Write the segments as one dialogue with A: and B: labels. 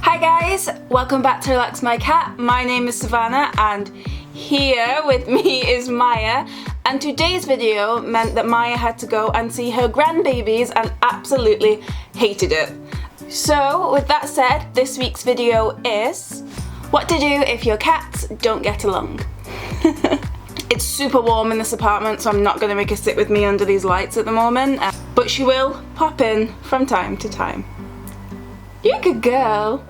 A: Hi guys, welcome back to Relax My Cat. My name is Savannah and here with me is Maya, and today's video meant that Maya had to go and see her grandbabies and absolutely hated it. So with that said, this week's video is what to do if your cats don't get along. It's super warm in this apartment, so I'm not going to make her sit with me under these lights at the moment, but she will pop in from time to time. You're a good girl.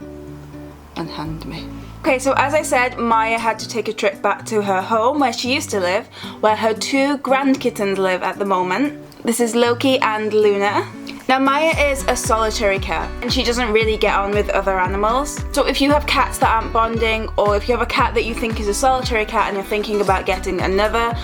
A: And hand me. Okay, so as I said, Maya had to take a trip back to her home where she used to live, where her two grand kittens live at the moment. This is Loki and Luna. Now Maya is a solitary cat and she doesn't really get on with other animals. So if you have cats that aren't bonding, or if you have a cat that you think is a solitary cat and you're thinking about getting another,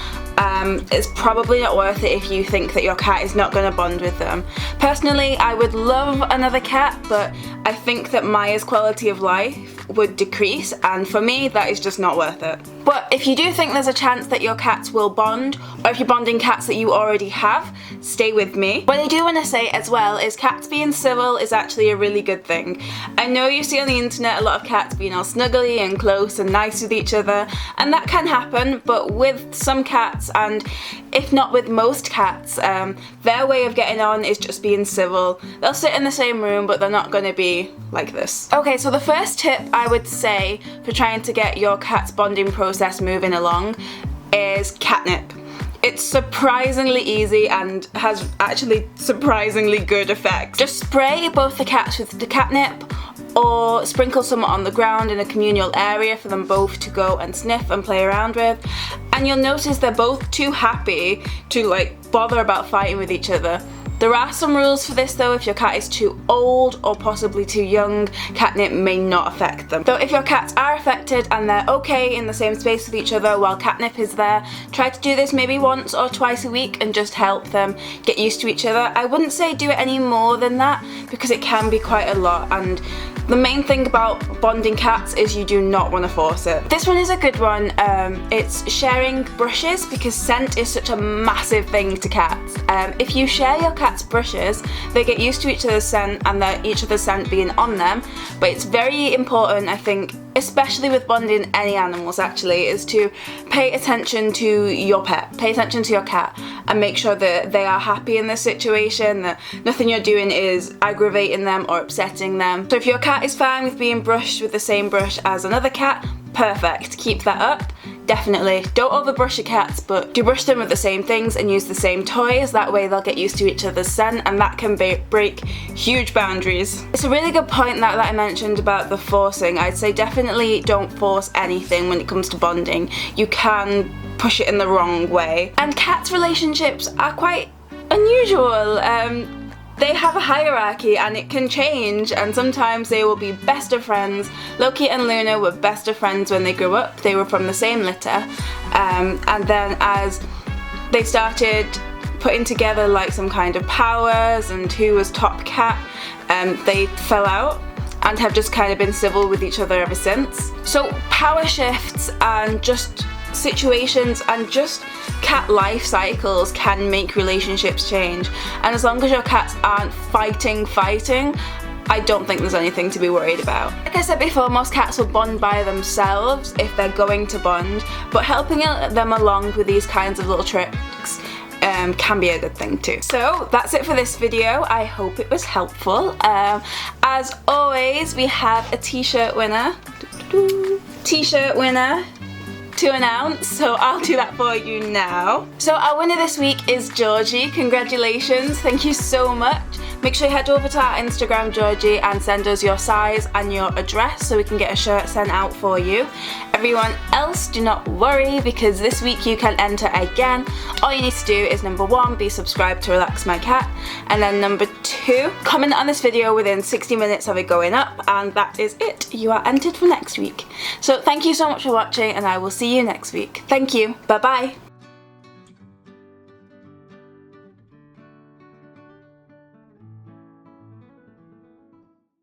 A: it's probably not worth it if you think that your cat is not going to bond with them. Personally, I would love another cat, but I think that Maya's quality of life would decrease, and for me that is just not worth it. But if you do think there's a chance that your cats will bond, or if you're bonding cats that you already have, stay with me. What I do want to say as well is cats being civil is actually a really good thing. I know you see on the internet a lot of cats being all snuggly and close and nice with each other, and that can happen, but with some cats, and if not with most cats, their way of getting on is just being civil. They'll sit in the same room, but they're not going to be like this. Okay, so the first tip I would say for trying to get your cat's bonding process moving along is catnip. It's surprisingly easy and has actually surprisingly good effects. Just spray both the cats with the catnip, or sprinkle some on the ground in a communal area for them both to go and sniff and play around with, and you'll notice they're both too happy to bother about fighting with each other. There are some rules for this though. If your cat is too old or possibly too young, catnip may not affect them. Though if your cats are affected and they're okay in the same space with each other while catnip is there, try to do this maybe once or twice a week and just help them get used to each other. I wouldn't say do it any more than that because it can be quite a lot, and the main thing about bonding cats is you do not want to force it. This one is a good one. It's sharing brushes, because scent is such a massive thing to cats. If you share your cat's brushes, they get used to each other's scent and each other's scent being on them, but it's very important, I think, especially with bonding any animals actually, is to pay attention to your pet, pay attention to your cat, and make sure that they are happy in this situation, that nothing you're doing is aggravating them or upsetting them. So if your cat is fine with being brushed with the same brush as another cat, perfect, keep that up. Definitely. Don't overbrush your cats, but do brush them with the same things and use the same toys. That way they'll get used to each other's scent, and that can break huge boundaries. It's a really good point that I mentioned about the forcing. I'd say definitely don't force anything when it comes to bonding. You can push it in the wrong way. And cats' relationships are quite unusual. They have a hierarchy and it can change, and sometimes they will be best of friends. Loki and Luna were best of friends when they grew up. They were from the same litter, and then as they started putting together some kind of powers and who was top cat, they fell out and have just kind of been civil with each other ever since. So power shifts and just situations and just cat life cycles can make relationships change, and as long as your cats aren't fighting, I don't think there's anything to be worried about. Like I said before, most cats will bond by themselves if they're going to bond, but helping them along with these kinds of little tricks can be a good thing too. So that's it for this video. I hope it was helpful. As always, we have a t-shirt winner. T-shirt winner to announce, so I'll do that for you now. So our winner this week is Georgie. Congratulations, thank you so much. Make sure you head over to our Instagram, Georgie, and send us your size and your address so we can get a shirt sent out for you. Everyone else, do not worry, because this week you can enter again. All you need to do is number 1, be subscribed to Relax My Cat, and then number 2, comment on this video within 60 minutes of it going up, and that is it. You are entered for next week. So thank you so much for watching, and I will see you next week. Thank you. Bye bye.